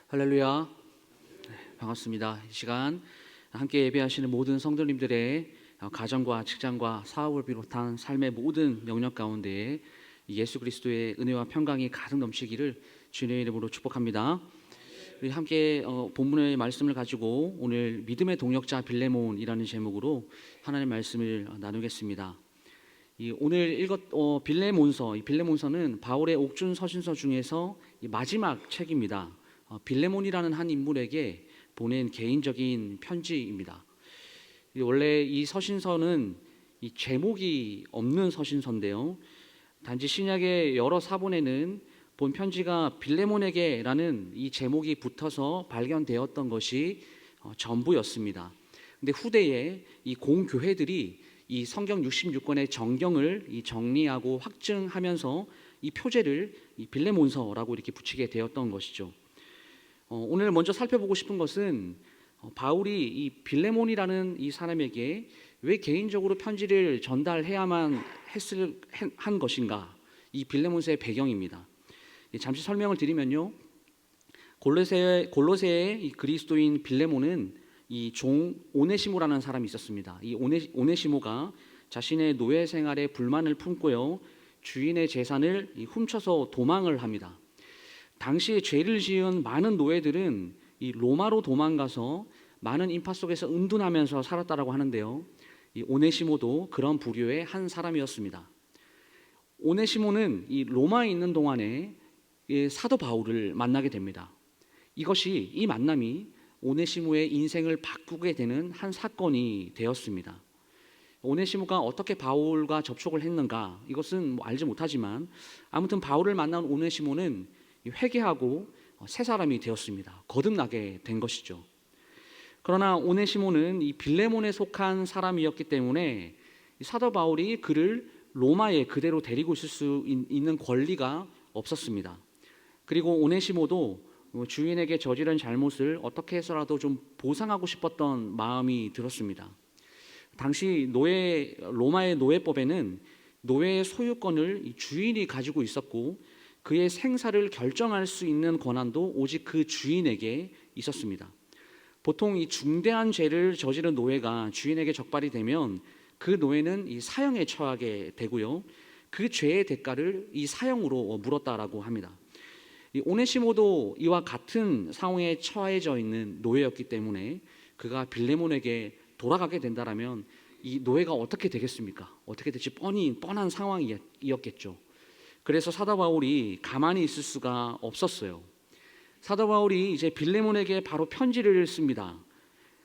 할렐루야. 반갑습니다. 이 시간 함께 예배하시는 모든 성도님들의 가정과 직장과 사업을 비롯한 삶의 모든 영역 가운데에 예수 그리스도의 은혜와 평강이 가득 넘치기를 주님의 이름으로 축복합니다. 우리 함께 본문의 말씀을 가지고 오늘 믿음의 동역자 빌레몬이라는 제목으로 하나님의 말씀을 나누겠습니다. 오늘 빌레몬서, 이 빌레몬서는 바울의 옥중 서신서 중에서 마지막 책입니다. 빌레몬이라는 한 인물에게 보낸 개인적인 편지입니다. 원래 이 서신서는 이 제목이 없는 서신서인데요. 단지 신약의 여러 사본에는 본 편지가 빌레몬에게라는 이 제목이 붙어서 발견되었던 것이 전부였습니다. 근데 후대에 이 공교회들이 이 성경 66권의 정경을 정리하고 확증하면서 이 표제를 이 빌레몬서라고 이렇게 붙이게 되었던 것이죠. 오늘 먼저 살펴보고 싶은 것은 바울이 이 빌레몬이라는 이 사람에게 왜 개인적으로 편지를 전달해야만 한 것인가, 이 빌레몬서의 배경입니다. 잠시 설명을 드리면요, 골로새의 이 그리스도인 빌레몬은 이 종 오네시모라는 사람이 있었습니다. 이 오네시모가 자신의 노예 생활에 불만을 품고요, 주인의 재산을 훔쳐서 도망을 합니다. 당시에 죄를 지은 많은 노예들은 이 로마로 도망가서 많은 인파 속에서 은둔하면서 살았다라고 하는데요, 이 오네시모도 그런 부류의 한 사람이었습니다. 오네시모는 이 로마에 있는 동안에 사도 바울을 만나게 됩니다. 이 만남이 오네시모의 인생을 바꾸게 되는 한 사건이 되었습니다. 오네시모가 어떻게 바울과 접촉을 했는가, 이것은 알지 못하지만 아무튼 바울을 만난 오네시모는 회개하고 새 사람이 되었습니다. 거듭나게 된 것이죠. 그러나 오네시모는 이 빌레몬에 속한 사람이었기 때문에 사도 바울이 그를 로마에 그대로 데리고 있을 수 있는 권리가 없었습니다. 그리고 오네시모도 주인에게 저지른 잘못을 어떻게 해서라도 좀 보상하고 싶었던 마음이 들었습니다. 당시 로마의 노예법에는 노예의 소유권을 주인이 가지고 있었고 그의 생사를 결정할 수 있는 권한도 오직 그 주인에게 있었습니다. 보통 이 중대한 죄를 저지른 노예가 주인에게 적발이 되면 그 노예는 이 사형에 처하게 되고요, 그 죄의 대가를 이 사형으로 물었다라고 합니다. 이 오네시모도 이와 같은 상황에 처해져 있는 노예였기 때문에 그가 빌레몬에게 돌아가게 된다라면 이 노예가 어떻게 되겠습니까? 어떻게 될지 뻔한 상황이었겠죠. 그래서 사도 바울이 가만히 있을 수가 없었어요. 사도 바울이 이제 빌레몬에게 바로 편지를 씁니다.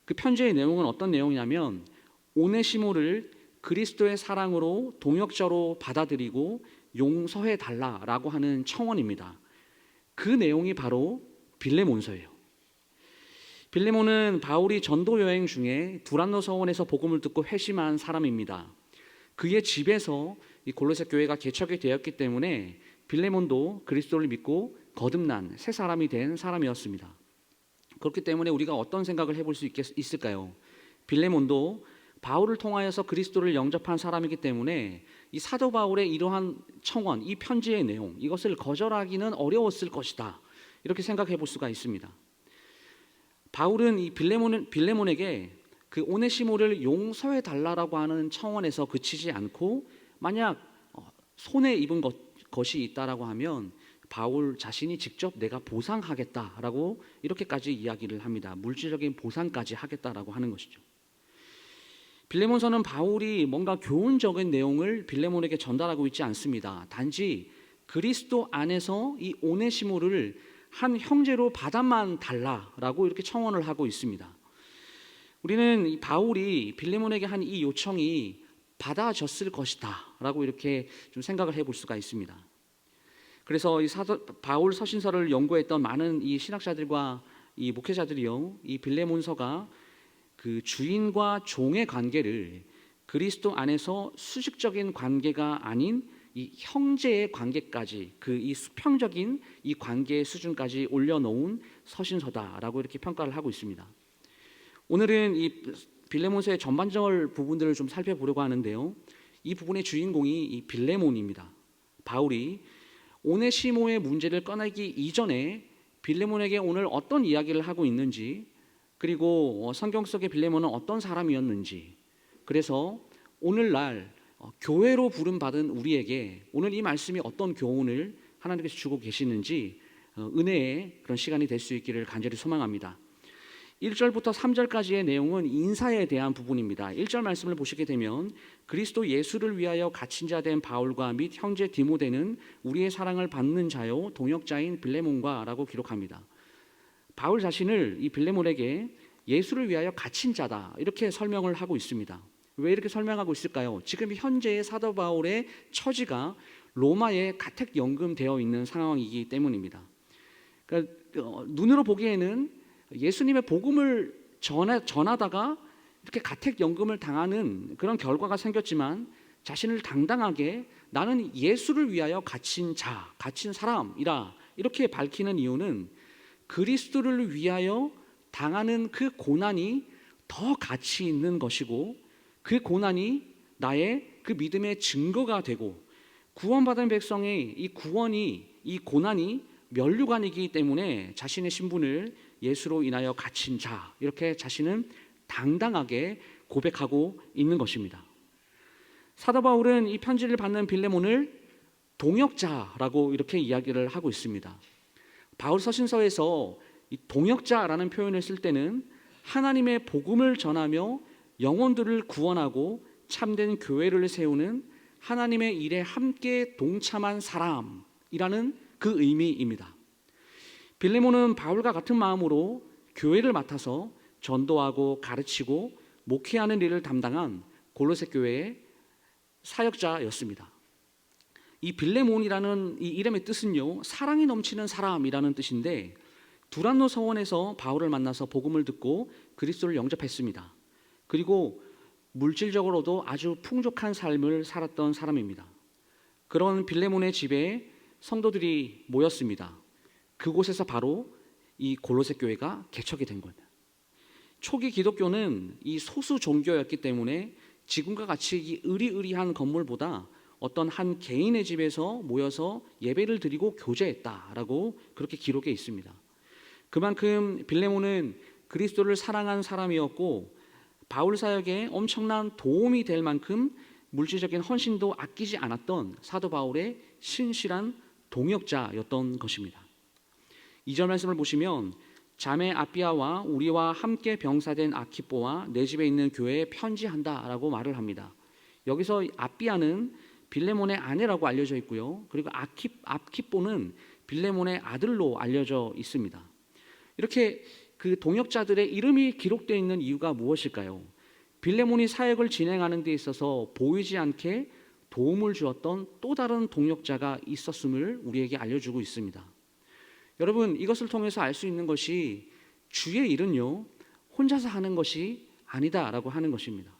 그 편지의 내용은 어떤 내용이냐면 오네시모를 그리스도의 사랑으로 동역자로 받아들이고 용서해 달라라고 하는 청원입니다. 그 내용이 바로 빌레몬서예요. 빌레몬은 바울이 전도 여행 중에 두란노 서원에서 복음을 듣고 회심한 사람입니다. 그의 집에서 이 골로새 교회가 개척이 되었기 때문에 빌레몬도 그리스도를 믿고 거듭난 새 사람이 된 사람이었습니다. 그렇기 때문에 우리가 어떤 생각을 해볼 수 있을까요? 빌레몬도 바울을 통하여서 그리스도를 영접한 사람이기 때문에 이 사도 바울의 이러한 청원, 이 편지의 내용, 이것을 거절하기는 어려웠을 것이다, 이렇게 생각해 볼 수가 있습니다. 바울은 이 빌레몬에게 그 오네시모를 용서해 달라라고 하는 청원에서 그치지 않고 만약 손해 입은 것이 있다라고 하면 바울 자신이 직접 내가 보상하겠다라고 이렇게까지 이야기를 합니다. 물질적인 보상까지 하겠다라고 하는 것이죠. 빌레몬서는 바울이 뭔가 교훈적인 내용을 빌레몬에게 전달하고 있지 않습니다. 단지 그리스도 안에서 이 오네시모를 한 형제로 받아만 달라라고 이렇게 청원을 하고 있습니다. 우리는 이 바울이 빌레몬에게 한 이 요청이 받아졌을 것이다 라고 이렇게 좀 생각을 해볼 수가 있습니다. 그래서 이 바울 서신서를 연구했던 많은 이 신학자들과 이 목회자들이요, 이 빌레몬서가 그 주인과 종의 관계를 그리스도 안에서 수직적인 관계가 아닌 이 형제의 관계까지, 그 이 수평적인 이 관계의 수준까지 올려놓은 서신서다라고 이렇게 평가를 하고 있습니다. 오늘은 이 빌레몬서의 전반적인 부분들을 좀 살펴보려고 하는데요, 이 부분의 주인공이 이 빌레몬입니다. 바울이 오네시모의 문제를 꺼내기 이전에 빌레몬에게 오늘 어떤 이야기를 하고 있는지, 그리고 성경 속의 빌레몬은 어떤 사람이었는지, 그래서 오늘날 교회로 부름받은 우리에게 오늘 이 말씀이 어떤 교훈을 하나님께서 주고 계시는지 은혜의 그런 시간이 될 수 있기를 간절히 소망합니다. 1절부터 3절까지의 내용은 인사에 대한 부분입니다. 1절 말씀을 보시게 되면 그리스도 예수를 위하여 갇힌 자 된 바울과 및 형제 디모데는 우리의 사랑을 받는 자요 동역자인 빌레몬과 라고 기록합니다. 바울 자신을 이 빌레몬에게 예수를 위하여 갇힌 자다 이렇게 설명을 하고 있습니다. 왜 이렇게 설명하고 있을까요? 지금 현재의 사도 바울의 처지가 로마에 가택 연금되어 있는 상황이기 때문입니다. 그러니까 눈으로 보기에는 예수님의 복음을 전하다가 이렇게 가택 연금을 당하는 그런 결과가 생겼지만 자신을 당당하게 나는 예수를 위하여 갇힌 자, 갇힌 사람이라 이렇게 밝히는 이유는 그리스도를 위하여 당하는 그 고난이 더 가치 있는 것이고 그 고난이 나의 그 믿음의 증거가 되고 구원받은 백성의 이 구원이 이 고난이 면류관이기 때문에 자신의 신분을 예수로 인하여 갇힌 자 이렇게 자신은 당당하게 고백하고 있는 것입니다. 사도 바울은 이 편지를 받는 빌레몬을 동역자라고 이렇게 이야기를 하고 있습니다. 바울 서신서에서 이 동역자라는 표현을 쓸 때는 하나님의 복음을 전하며 영혼들을 구원하고 참된 교회를 세우는 하나님의 일에 함께 동참한 사람이라는 그 의미입니다. 빌레몬은 바울과 같은 마음으로 교회를 맡아서 전도하고 가르치고 목회하는 일을 담당한 골로새 교회의 사역자였습니다. 이 빌레몬이라는 이 이름의 뜻은요, 사랑이 넘치는 사람이라는 뜻인데 두란노 서원에서 바울을 만나서 복음을 듣고 그리스도를 영접했습니다. 그리고 물질적으로도 아주 풍족한 삶을 살았던 사람입니다. 그런 빌레몬의 집에 성도들이 모였습니다. 그곳에서 바로 이 골로새 교회가 개척이 된 겁니다. 초기 기독교는 이 소수 종교였기 때문에 지금과 같이 이 으리으리한 건물보다 어떤 한 개인의 집에서 모여서 예배를 드리고 교제했다라고 그렇게 기록에 있습니다. 그만큼 빌레몬은 그리스도를 사랑한 사람이었고 바울 사역에 엄청난 도움이 될 만큼 물질적인 헌신도 아끼지 않았던 사도 바울의 신실한 동역자였던 것입니다. 2절 말씀을 보시면 자매 아비아와 우리와 함께 병사된 아키뽀와 내 집에 있는 교회에 편지한다라고 말을 합니다. 여기서 아비아는 빌레몬의 아내라고 알려져 있고요. 그리고 아키뽀는 빌레몬의 아들로 알려져 있습니다. 이렇게 그 동역자들의 이름이 기록되어 있는 이유가 무엇일까요? 빌레몬이 사역을 진행하는 데 있어서 보이지 않게 도움을 주었던 또 다른 동역자가 있었음을 우리에게 알려주고 있습니다. 여러분, 이것을 통해서 알 수 있는 것이 주의 일은요 혼자서 하는 것이 아니다라고 하는 것입니다.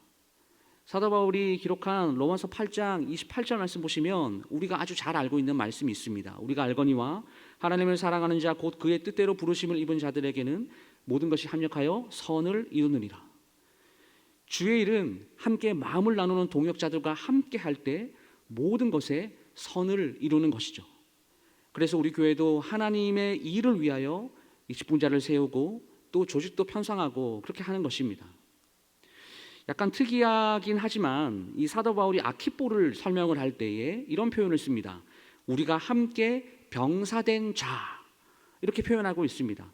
사도 바울이 기록한 로마서 8장 28절 말씀 보시면 우리가 아주 잘 알고 있는 말씀이 있습니다. 우리가 알거니와 하나님을 사랑하는 자 곧 그의 뜻대로 부르심을 입은 자들에게는 모든 것이 합력하여 선을 이루느니라. 주의 일은 함께 마음을 나누는 동역자들과 함께 할 때 모든 것에 선을 이루는 것이죠. 그래서 우리 교회도 하나님의 일을 위하여 이 직분자를 세우고 또 조직도 편성하고 그렇게 하는 것입니다. 약간 특이하긴 하지만 이 사도 바울이 아키뽀를 설명을 할 때에 이런 표현을 씁니다. 우리가 함께 병사된 자 이렇게 표현하고 있습니다.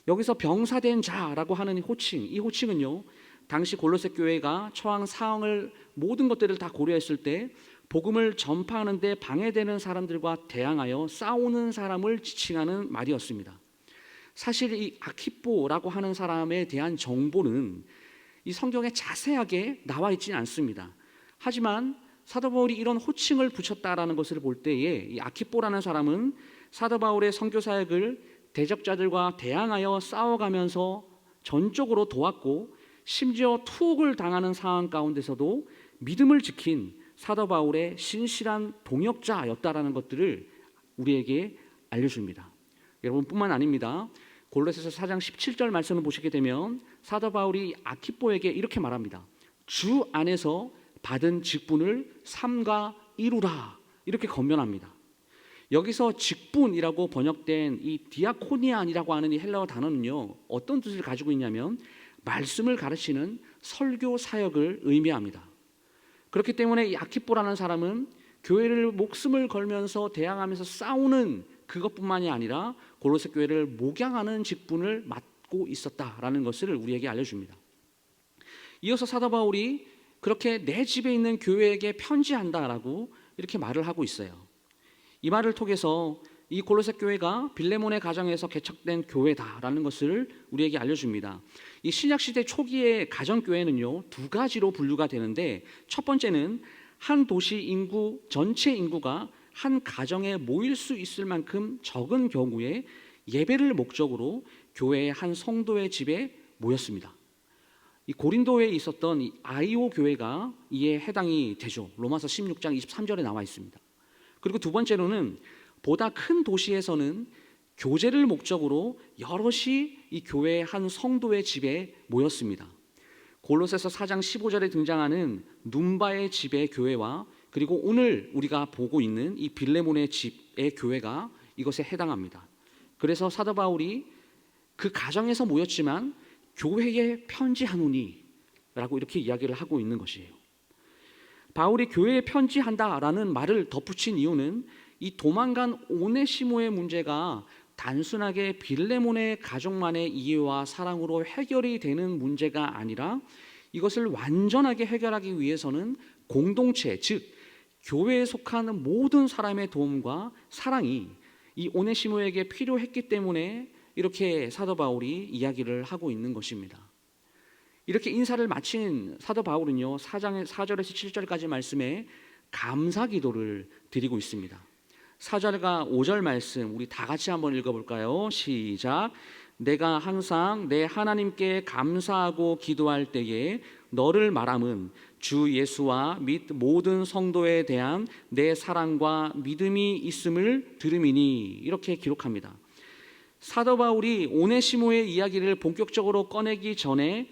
여기서 병사된 자라고 하는 호칭, 이 호칭은요 당시 골로새 교회가 처한 상황을 모든 것들을 다 고려했을 때 복음을 전파하는 데 방해되는 사람들과 대항하여 싸우는 사람을 지칭하는 말이었습니다. 사실 이 아키뽀라고 하는 사람에 대한 정보는 이 성경에 자세하게 나와 있지는 않습니다. 하지만 사도 바울이 이런 호칭을 붙였다라는 것을 볼 때에 이 아키뽀라는 사람은 사도 바울의 선교 사역을 대적자들과 대항하여 싸워가면서 전적으로 도왔고 심지어 투옥을 당하는 상황 가운데서도 믿음을 지킨 사도 바울의 신실한 동역자였다라는 것들을 우리에게 알려줍니다. 여러분뿐만 아닙니다. 골로새서 4장 17절 말씀을 보시게 되면 사도 바울이 아키뽀에게 이렇게 말합니다. 주 안에서 받은 직분을 삼가 이루라 이렇게 권면합니다. 여기서 직분이라고 번역된 이 디아코니안이라고 하는 이 헬라어 단어는요, 어떤 뜻을 가지고 있냐면 말씀을 가르치는 설교 사역을 의미합니다. 그렇기 때문에 이 아키포라는 사람은 교회를 목숨을 걸면서 대항하면서 싸우는 그것뿐만이 아니라 골로새 교회를 목양하는 직분을 맡고 있었다라는 것을 우리에게 알려줍니다. 이어서 사도 바울이 그렇게 내 집에 있는 교회에게 편지한다라고 이렇게 말을 하고 있어요. 이 말을 통해서 이 골로새 교회가 빌레몬의 가정에서 개척된 교회다라는 것을 우리에게 알려줍니다. 이 신약시대 초기의 가정교회는요, 두 가지로 분류가 되는데, 첫 번째는 한 도시 인구 전체 인구가 한 가정에 모일 수 있을 만큼 적은 경우에 예배를 목적으로 교회의 한 성도의 집에 모였습니다. 이 고린도에 있었던 이 아이오 교회가 이에 해당이 되죠. 로마서 16장 23절에 나와 있습니다. 그리고 두 번째로는 보다 큰 도시에서는 교제를 목적으로 여럿이 이 교회의 한 성도의 집에 모였습니다. 골로새서 4장 15절에 등장하는 눈바의 집의 교회와 그리고 오늘 우리가 보고 있는 이 빌레몬의 집의 교회가 이것에 해당합니다. 그래서 사도 바울이 그 가정에서 모였지만 교회에 편지하노니 라고 이렇게 이야기를 하고 있는 것이에요. 바울이 교회에 편지한다라는 말을 덧붙인 이유는 이 도망간 오네시모의 문제가 단순하게 빌레몬의 가족만의 이해와 사랑으로 해결이 되는 문제가 아니라 이것을 완전하게 해결하기 위해서는 공동체, 즉 교회에 속한 모든 사람의 도움과 사랑이 이 오네시모에게 필요했기 때문에 이렇게 사도 바울이 이야기를 하고 있는 것입니다. 이렇게 인사를 마친 사도 바울은요, 4장의 4절에서 7절까지 말씀에 감사 기도를 드리고 있습니다. 4절과 5절 말씀 우리 다 같이 한번 읽어볼까요? 시작. 내가 항상 내 하나님께 감사하고 기도할 때에 너를 말함은 주 예수와 및 모든 성도에 대한 내 사랑과 믿음이 있음을 들음이니, 이렇게 기록합니다. 사도 바울이 오네시모의 이야기를 본격적으로 꺼내기 전에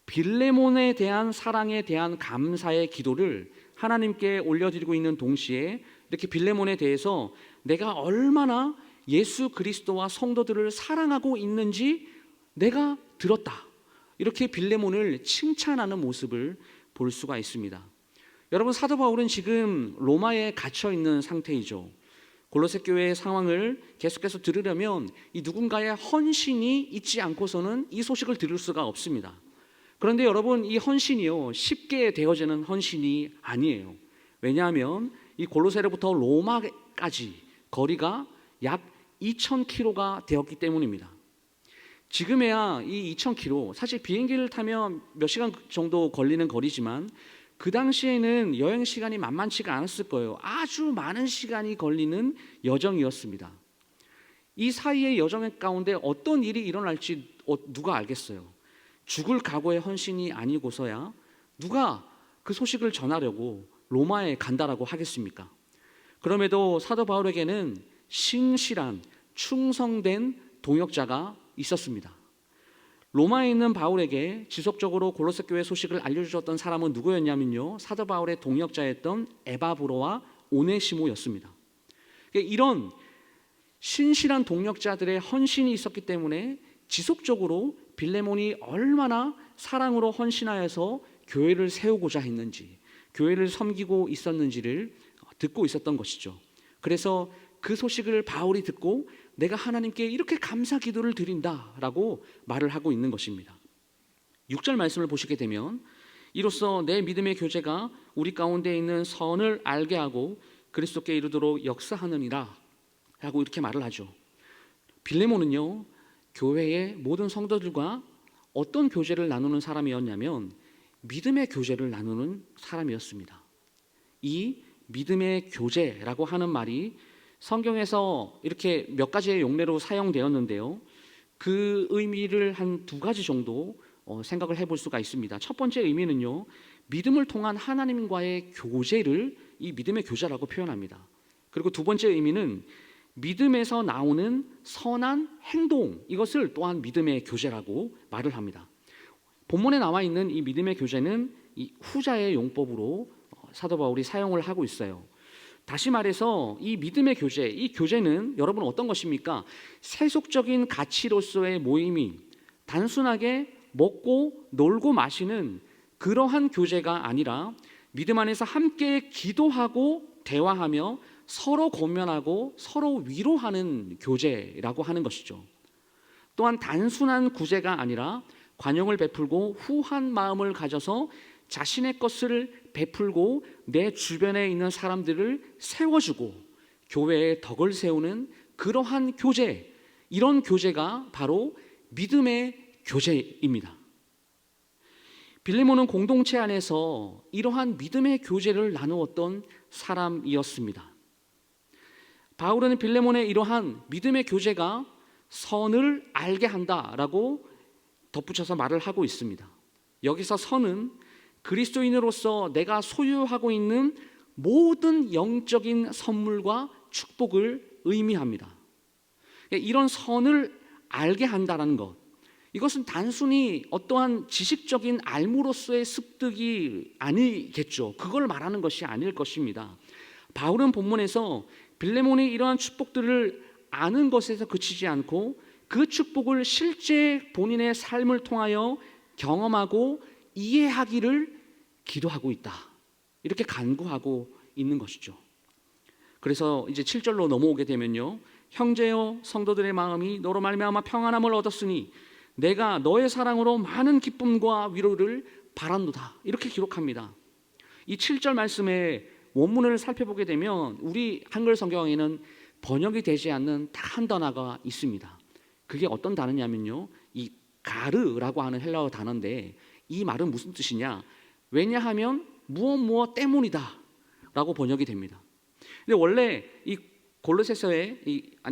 빌레몬에 대한 사랑에 대한 감사의 기도를 하나님께 올려드리고 있는 동시에 이렇게 빌레몬에 대해서 내가 얼마나 예수 그리스도와 성도들을 사랑하고 있는지 내가 들었다, 이렇게 빌레몬을 칭찬하는 모습을 볼 수가 있습니다. 여러분, 사도 바울은 지금 로마에 갇혀 있는 상태이죠. 골로새 교회의 상황을 계속해서 들으려면 이 누군가의 헌신이 있지 않고서는 이 소식을 들을 수가 없습니다. 그런데 여러분, 이 헌신이요, 쉽게 되어지는 헌신이 아니에요. 왜냐하면 이 골로새로부터 로마까지 거리가 약 2,000km가 되었기 때문입니다. 지금에야 이 2,000km, 사실 비행기를 타면 몇 시간 정도 걸리는 거리지만 그 당시에는 여행 시간이 만만치가 않았을 거예요. 아주 많은 시간이 걸리는 여정이었습니다. 이 사이의 여정 가운데 어떤 일이 일어날지 누가 알겠어요? 죽을 각오의 헌신이 아니고서야 누가 그 소식을 전하려고 로마에 간다라고 하겠습니까? 그럼에도 사도 바울에게는 신실한 충성된 동역자가 있었습니다. 로마에 있는 바울에게 지속적으로 골로새 교회 소식을 알려주셨던 사람은 누구였냐면요, 사도 바울의 동역자였던 에바브로와 오네시모였습니다. 이런 신실한 동역자들의 헌신이 있었기 때문에 지속적으로 빌레몬이 얼마나 사랑으로 헌신하여서 교회를 세우고자 했는지, 교회를 섬기고 있었는지를 듣고 있었던 것이죠. 그래서 그 소식을 바울이 듣고 내가 하나님께 이렇게 감사 기도를 드린다라고 말을 하고 있는 것입니다. 6절 말씀을 보시게 되면 이로써 내 믿음의 교제가 우리 가운데 있는 선을 알게 하고 그리스도께 이르도록 역사하느니라 라고 이렇게 말을 하죠. 빌레몬은요, 교회의 모든 성도들과 어떤 교제를 나누는 사람이었냐면 믿음의 교제를 나누는 사람이었습니다. 이 믿음의 교제라고 하는 말이 성경에서 이렇게 몇 가지의 용례로 사용되었는데요, 그 의미를 한 두 가지 정도 생각을 해볼 수가 있습니다. 첫 번째 의미는요, 믿음을 통한 하나님과의 교제를 이 믿음의 교제라고 표현합니다. 그리고 두 번째 의미는 믿음에서 나오는 선한 행동, 이것을 또한 믿음의 교제라고 말을 합니다. 본문에 나와 있는 이 믿음의 교제는 이 후자의 용법으로 사도 바울이 사용을 하고 있어요. 다시 말해서 이 믿음의 교제, 이 교제는 여러분 어떤 것입니까? 세속적인 가치로서의 모임이 단순하게 먹고 놀고 마시는 그러한 교제가 아니라 믿음 안에서 함께 기도하고 대화하며 서로 권면하고 서로 위로하는 교제라고 하는 것이죠. 또한 단순한 구제가 아니라 관용을 베풀고 후한 마음을 가져서 자신의 것을 베풀고 내 주변에 있는 사람들을 세워주고 교회의 덕을 세우는 그러한 교제, 이런 교제가 바로 믿음의 교제입니다. 빌레몬은 공동체 안에서 이러한 믿음의 교제를 나누었던 사람이었습니다. 바울은 빌레몬의 이러한 믿음의 교제가 선을 알게 한다라고 덧붙여서 말을 하고 있습니다. 여기서 선은 그리스도인으로서 내가 소유하고 있는 모든 영적인 선물과 축복을 의미합니다. 이런 선을 알게 한다는 것, 이것은 단순히 어떠한 지식적인 알무로서의 습득이 아니겠죠. 그걸 말하는 것이 아닐 것입니다. 바울은 본문에서 빌레몬이 이러한 축복들을 아는 것에서 그치지 않고 그 축복을 실제 본인의 삶을 통하여 경험하고 이해하기를 기도하고 있다, 이렇게 간구하고 있는 것이죠. 그래서 이제 7절로 넘어오게 되면요, 형제여 성도들의 마음이 너로 말미암아 평안함을 얻었으니 내가 너의 사랑으로 많은 기쁨과 위로를 바란도다, 이렇게 기록합니다. 이 7절 말씀의 원문을 살펴보게 되면 우리 한글 성경에는 번역이 되지 않는 딱 한 단어가 있습니다. 그게 어떤 단어냐면요, 이 가르라고 하는 헬라어 단어인데 이 말은 무슨 뜻이냐, 왜냐하면 무엇 때문이다 라고 번역이 됩니다. 근데 원래 이 골로새서의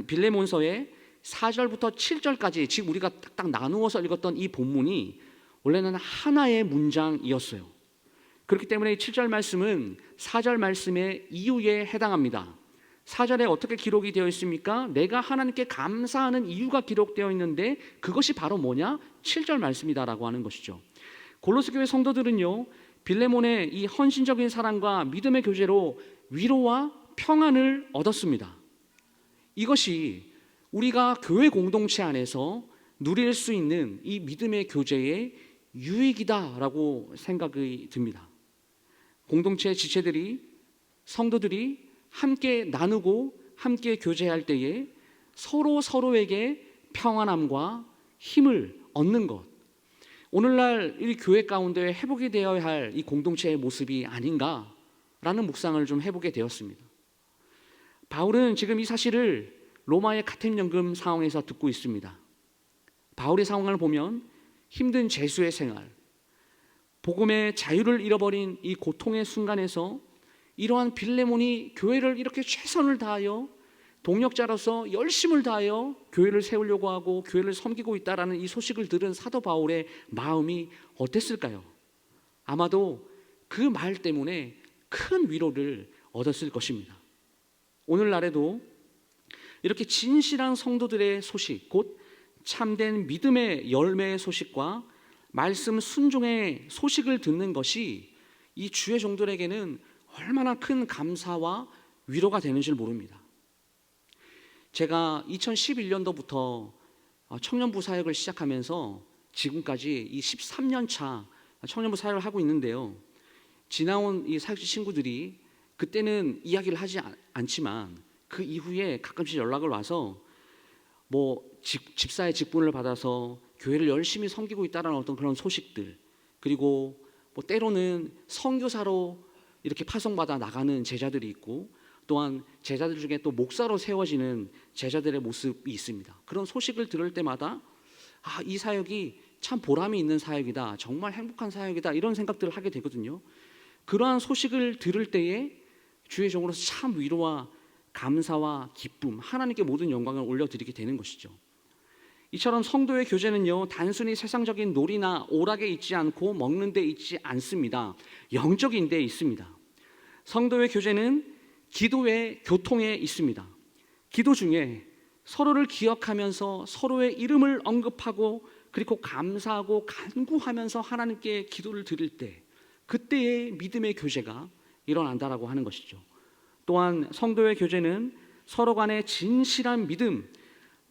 빌레몬서의 4절부터 7절까지 지금 우리가 딱 나누어서 읽었던 이 본문이 원래는 하나의 문장이었어요. 그렇기 때문에 7절 말씀은 4절 말씀의 이유에 해당합니다. 4절에 어떻게 기록이 되어 있습니까? 내가 하나님께 감사하는 이유가 기록되어 있는데 그것이 바로 뭐냐? 7절 말씀이다라고 하는 것이죠. 골로새 교회 성도들은요, 빌레몬의 이 헌신적인 사랑과 믿음의 교제로 위로와 평안을 얻었습니다. 이것이 우리가 교회 공동체 안에서 누릴 수 있는 이 믿음의 교제의 유익이다라고 생각이 듭니다. 공동체 지체들이, 성도들이 함께 나누고 함께 교제할 때에 서로에게 평안함과 힘을 얻는 것, 오늘날 이 교회 가운데 회복이 되어야 할 이 공동체의 모습이 아닌가라는 묵상을 좀 해보게 되었습니다. 바울은 지금 이 사실을 로마의 가택연금 상황에서 듣고 있습니다. 바울의 상황을 보면 힘든 재수의 생활, 복음의 자유를 잃어버린 이 고통의 순간에서 이러한 빌레몬이 교회를 이렇게 최선을 다하여 동역자로서 열심을 다하여 교회를 세우려고 하고 교회를 섬기고 있다라는 이 소식을 들은 사도 바울의 마음이 어땠을까요? 아마도 그 말 때문에 큰 위로를 얻었을 것입니다. 오늘날에도 이렇게 진실한 성도들의 소식, 곧 참된 믿음의 열매의 소식과 말씀 순종의 소식을 듣는 것이 이 주의 종들에게는 얼마나 큰 감사와 위로가 되는지를 모릅니다. 제가 2011년도부터 청년부 사역을 시작하면서 지금까지 이 13년 차 청년부 사역을 하고 있는데요, 지나온 이 사역지 친구들이 그때는 이야기를 하지 않지만 그 이후에 가끔씩 연락을 와서 뭐 집사의 직분을 받아서 교회를 열심히 섬기고 있다는 어떤 그런 소식들, 그리고 뭐 때로는 선교사로 이렇게 파송받아 나가는 제자들이 있고, 또한 제자들 중에 또 목사로 세워지는 제자들의 모습이 있습니다. 그런 소식을 들을 때마다 이 사역이 참 보람이 있는 사역이다, 정말 행복한 사역이다, 이런 생각들을 하게 되거든요. 그러한 소식을 들을 때에 주의 종으로서 참 위로와 감사와 기쁨, 하나님께 모든 영광을 올려드리게 되는 것이죠. 이처럼 성도의 교제는요, 단순히 세상적인 놀이나 오락에 있지 않고 먹는 데 있지 않습니다. 영적인 데 있습니다. 성도의 교제는 기도의 교통에 있습니다. 기도 중에 서로를 기억하면서 서로의 이름을 언급하고 그리고 감사하고 간구하면서 하나님께 기도를 드릴 때, 그때의 믿음의 교제가 일어난다라고 하는 것이죠. 또한 성도의 교제는 서로 간의 진실한 믿음,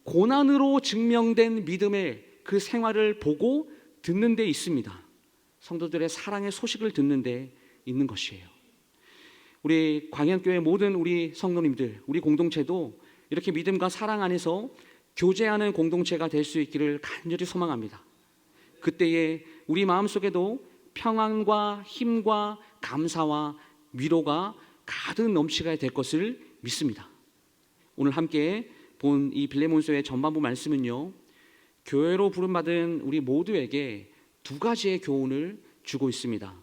고난으로 증명된 믿음의 그 생활을 보고 듣는 데 있습니다. 성도들의 사랑의 소식을 듣는 데 있는 것이에요. 우리 광양교회 모든 우리 성도님들, 우리 공동체도 이렇게 믿음과 사랑 안에서 교제하는 공동체가 될 수 있기를 간절히 소망합니다. 그때에 우리 마음속에도 평안과 힘과 감사와 위로가 가득 넘치게 될 것을 믿습니다. 오늘 함께 본 이 빌레몬서의 전반부 말씀은요, 교회로 부름받은 우리 모두에게 두 가지의 교훈을 주고 있습니다.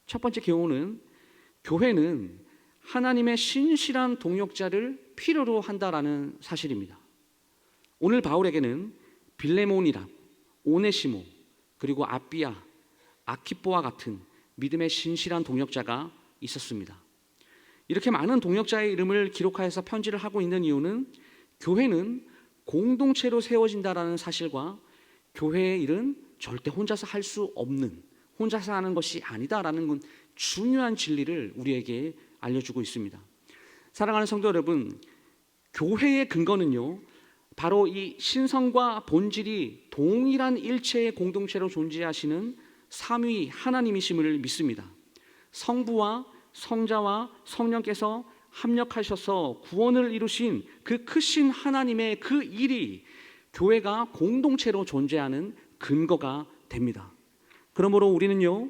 첫 번째 교훈은 교회는 하나님의 신실한 동역자를 필요로 한다라는 사실입니다. 오늘 바울에게는 빌레몬이랑 오네시모, 그리고 아비아, 아키뽀와 같은 믿음의 신실한 동역자가 있었습니다. 이렇게 많은 동역자의 이름을 기록하여서 편지를 하고 있는 이유는 교회는 공동체로 세워진다라는 사실과 교회의 일은 절대 혼자서 할 수 없는, 혼자서 하는 것이 아니다라는 건 중요한 진리를 우리에게 알려주고 있습니다. 사랑하는 성도 여러분, 교회의 근거는요, 바로 이 신성과 본질이 동일한 일체의 공동체로 존재하시는 삼위 하나님이심을 믿습니다. 성부와 성자와 성령께서 합력하셔서 구원을 이루신 그 크신 하나님의 그 일이 교회가 공동체로 존재하는 근거가 됩니다. 그러므로 우리는요,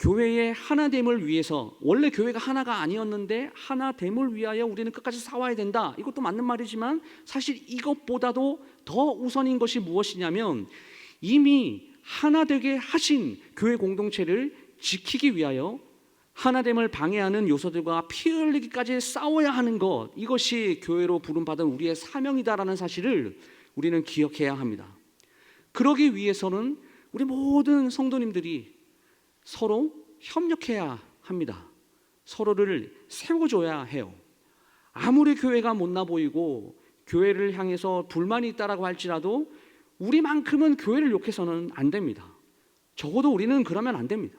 교회의 하나됨을 위해서, 원래 교회가 하나가 아니었는데 하나됨을 위하여 우리는 끝까지 싸워야 된다, 이것도 맞는 말이지만 사실 이것보다도 더 우선인 것이 무엇이냐면 이미 하나 되게 하신 교회 공동체를 지키기 위하여 하나됨을 방해하는 요소들과 피 흘리기까지 싸워야 하는 것, 이것이 교회로 부름받은 우리의 사명이다라는 사실을 우리는 기억해야 합니다. 그러기 위해서는 우리 모든 성도님들이 서로 협력해야 합니다. 서로를 세워줘야 해요. 아무리 교회가 못나 보이고 교회를 향해서 불만이 있다라고 할지라도 우리만큼은 교회를 욕해서는 안 됩니다. 적어도 우리는 그러면 안 됩니다.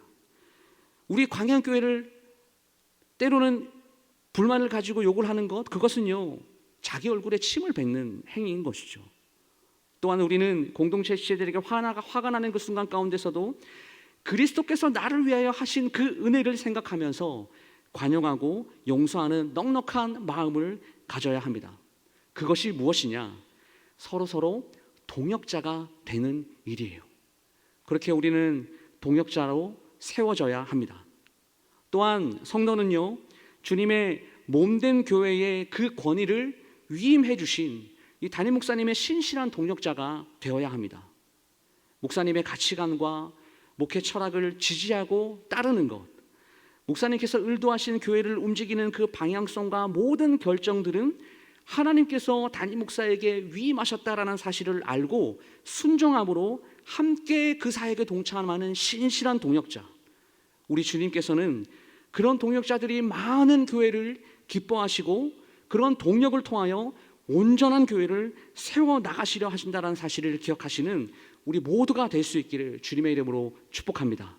우리 광양교회를 때로는 불만을 가지고 욕을 하는 것, 그것은요, 자기 얼굴에 침을 뱉는 행위인 것이죠. 또한 우리는 공동체 지체들에게 화가 나는 그 순간 가운데서도 그리스도께서 나를 위하여 하신 그 은혜를 생각하면서 관용하고 용서하는 넉넉한 마음을 가져야 합니다. 그것이 무엇이냐? 서로 동역자가 되는 일이에요. 그렇게 우리는 동역자로 세워져야 합니다. 또한 성도는요, 주님의 몸된 교회의 그 권위를 위임해 주신 이 담임 목사님의 신실한 동역자가 되어야 합니다. 목사님의 가치관과 목회 철학을 지지하고 따르는 것, 목사님께서 의도하신 교회를 움직이는 그 방향성과 모든 결정들은 하나님께서 담임 목사에게 위임하셨다라는 사실을 알고 순종함으로 함께 그 사역에 동참하는 신실한 동역자, 우리 주님께서는 그런 동역자들이 많은 교회를 기뻐하시고 그런 동력을 통하여 온전한 교회를 세워나가시려 하신다는 사실을 기억하시는 우리 모두가 될 수 있기를 주님의 이름으로 축복합니다.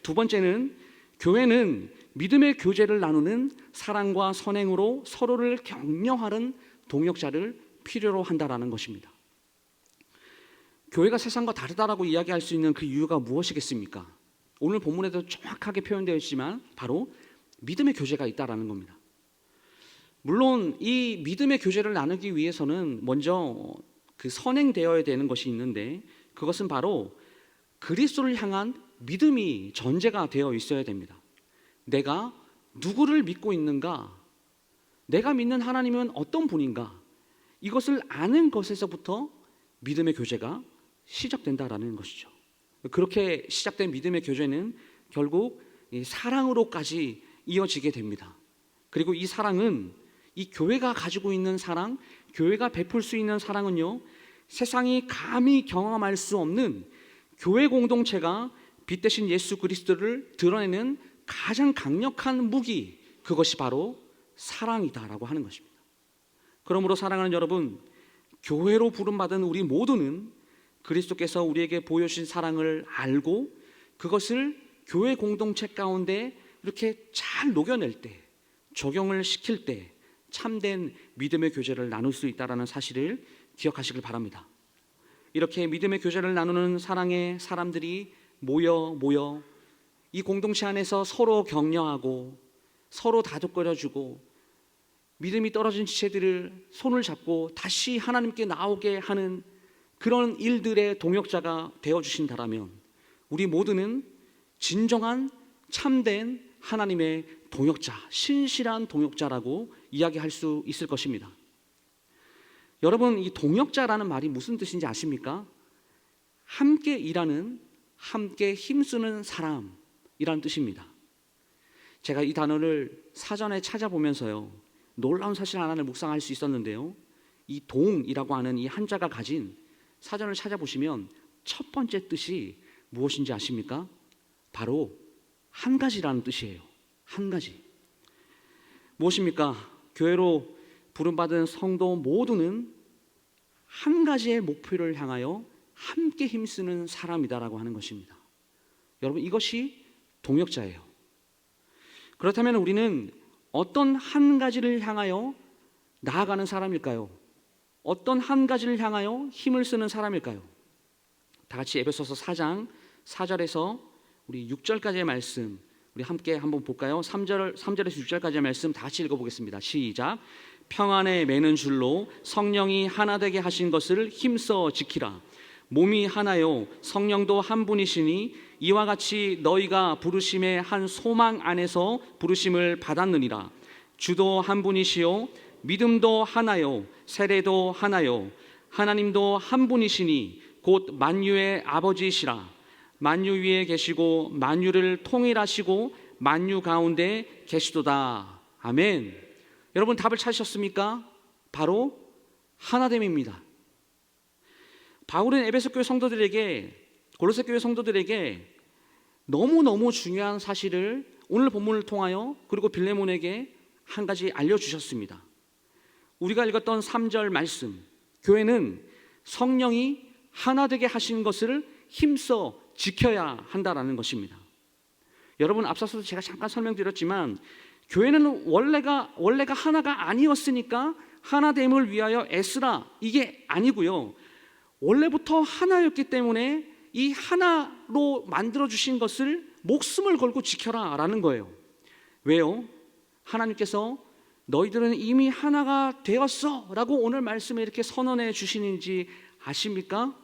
두 번째는 교회는 믿음의 교제를 나누는 사랑과 선행으로 서로를 격려하는 동역자를 필요로 한다라는 것입니다. 교회가 세상과 다르다라고 이야기할 수 있는 그 이유가 무엇이겠습니까? 오늘 본문에도 정확하게 표현되어 있지만 바로 믿음의 교제가 있다라는 겁니다. 물론 이 믿음의 교제를 나누기 위해서는 먼저 그 선행되어야 되는 것이 있는데 그것은 바로 그리스도를 향한 믿음이 전제가 되어 있어야 됩니다. 내가 누구를 믿고 있는가? 내가 믿는 하나님은 어떤 분인가? 이것을 아는 것에서부터 믿음의 교제가 시작된다라는 것이죠. 그렇게 시작된 믿음의 교제는 결국 사랑으로까지 이어지게 됩니다. 그리고 이 사랑은 이 교회가 가지고 있는 사랑, 교회가 베풀 수 있는 사랑은요, 세상이 감히 경험할 수 없는 교회 공동체가 빛 대신 예수 그리스도를 드러내는 가장 강력한 무기, 그것이 바로 사랑이다라고 하는 것입니다. 그러므로 사랑하는 여러분, 교회로 부름받은 우리 모두는 그리스도께서 우리에게 보여주신 사랑을 알고 그것을 교회 공동체 가운데 이렇게 잘 녹여낼 때, 적용을 시킬 때 참된 믿음의 교제를 나눌 수 있다는 사실을 기억하시길 바랍니다. 이렇게 믿음의 교제를 나누는 사랑의 사람들이 모여 이 공동체 안에서 서로 격려하고 서로 다독거려주고 믿음이 떨어진 지체들을 손을 잡고 다시 하나님께 나오게 하는 그런 일들의 동역자가 되어주신다라면 우리 모두는 진정한 참된 하나님의 동역자, 신실한 동역자라고 이야기할 수 있을 것입니다. 여러분, 이 동역자라는 말이 무슨 뜻인지 아십니까? 함께 일하는, 함께 힘쓰는 사람이라는 뜻입니다. 제가 이 단어를 사전에 찾아보면서요, 놀라운 사실 하나를 묵상할 수 있었는데요, 이 동이라고 하는 이 한자가 가진, 사전을 찾아보시면 첫 번째 뜻이 무엇인지 아십니까? 바로 한 가지라는 뜻이에요. 한 가지. 무엇입니까? 교회로 부름받은 성도 모두는 한 가지의 목표를 향하여 함께 힘쓰는 사람이다라고 하는 것입니다. 여러분, 이것이 동역자예요. 그렇다면 우리는 어떤 한 가지를 향하여 나아가는 사람일까요? 어떤 한 가지를 향하여 힘을 쓰는 사람일까요? 다 같이 에베소서 4장 4절에서 우리 6절까지의 말씀 우리 함께 한번 볼까요? 3절에서 6절까지의 말씀 다 같이 읽어보겠습니다. 시작. 평안에 매는 줄로 성령이 하나 되게 하신 것을 힘써 지키라. 몸이 하나요 성령도 한 분이시니 이와 같이 너희가 부르심의 한 소망 안에서 부르심을 받았느니라. 주도 한 분이시요 믿음도 하나요 세례도 하나요 하나님도 한 분이시니 곧 만유의 아버지시라. 만유 위에 계시고 만유를 통일하시고 만유 가운데 계시도다. 아멘. 여러분, 답을 찾으셨습니까? 바로 하나됨입니다. 바울은 에베소 교회 성도들에게, 골로새 교회 성도들에게 너무너무 중요한 사실을 오늘 본문을 통하여 그리고 빌레몬에게 한 가지 알려주셨습니다. 우리가 읽었던 3절 말씀, 교회는 성령이 하나 되게 하신 것을 힘써 지켜야 한다라는 것입니다. 여러분, 앞서서 제가 잠깐 설명드렸지만 교회는 원래가 하나가 아니었으니까 하나됨을 위하여 애쓰라, 이게 아니고요, 원래부터 하나였기 때문에 이 하나로 만들어주신 것을 목숨을 걸고 지켜라 라는 거예요. 왜요? 하나님께서 너희들은 이미 하나가 되었어 라고 오늘 말씀에 이렇게 선언해 주시는지 아십니까?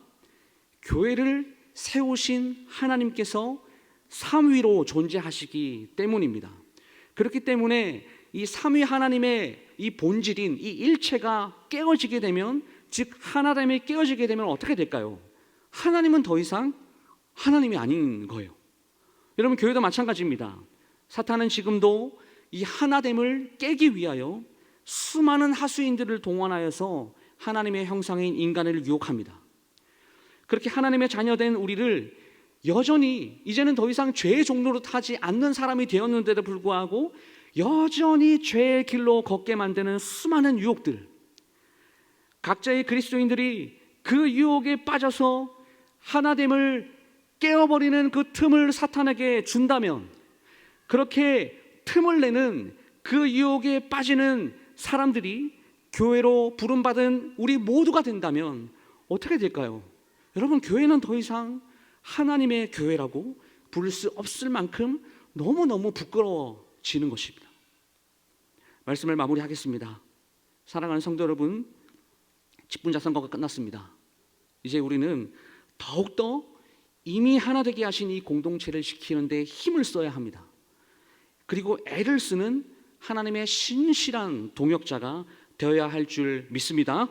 교회를 세우신 하나님께서 삼위로 존재하시기 때문입니다. 그렇기 때문에 이 삼위 하나님의 이 본질인 이 일체가 깨어지게 되면, 즉 하나됨이 깨어지게 되면 어떻게 될까요? 하나님은 더 이상 하나님이 아닌 거예요. 여러분, 교회도 마찬가지입니다. 사탄은 지금도 이 하나됨을 깨기 위하여 수많은 하수인들을 동원하여서 하나님의 형상인 인간을 유혹합니다. 그렇게 하나님의 자녀된 우리를 여전히 이제는 더 이상 죄의 종로로 타지 않는 사람이 되었는데도 불구하고 여전히 죄의 길로 걷게 만드는 수많은 유혹들, 각자의 그리스도인들이 그 유혹에 빠져서 하나됨을 깨어버리는 그 틈을 사탄에게 준다면, 그렇게 틈을 내는 그 유혹에 빠지는 사람들이 교회로 부름받은 우리 모두가 된다면 어떻게 될까요? 여러분, 교회는 더 이상 하나님의 교회라고 부를 수 없을 만큼 너무너무 부끄러워지는 것입니다. 말씀을 마무리하겠습니다. 사랑하는 성도 여러분, 직분자 선거가 끝났습니다. 이제 우리는 더욱더 이미 하나 되게 하신 이 공동체를 지키는 데 힘을 써야 합니다. 그리고 애를 쓰는 하나님의 신실한 동역자가 되어야 할 줄 믿습니다.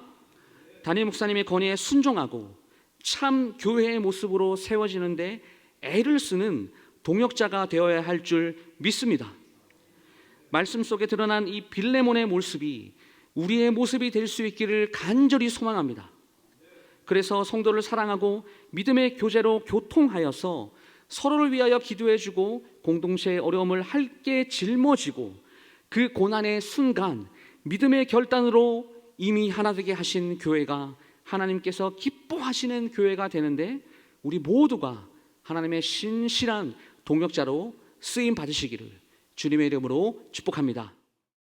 담임 목사님의 건의에 순종하고 참 교회의 모습으로 세워지는데 애를 쓰는 동역자가 되어야 할 줄 믿습니다. 말씀 속에 드러난 이 빌레몬의 모습이 우리의 모습이 될 수 있기를 간절히 소망합니다. 그래서 성도를 사랑하고 믿음의 교제로 교통하여서 서로를 위하여 기도해주고 공동체의 어려움을 함께 짊어지고 그 고난의 순간 믿음의 결단으로 이미 하나 되게 하신 교회가 하나님께서 기뻐하시는 교회가 되는데 우리 모두가 하나님의 신실한 동역자로 쓰임 받으시기를 주님의 이름으로 축복합니다.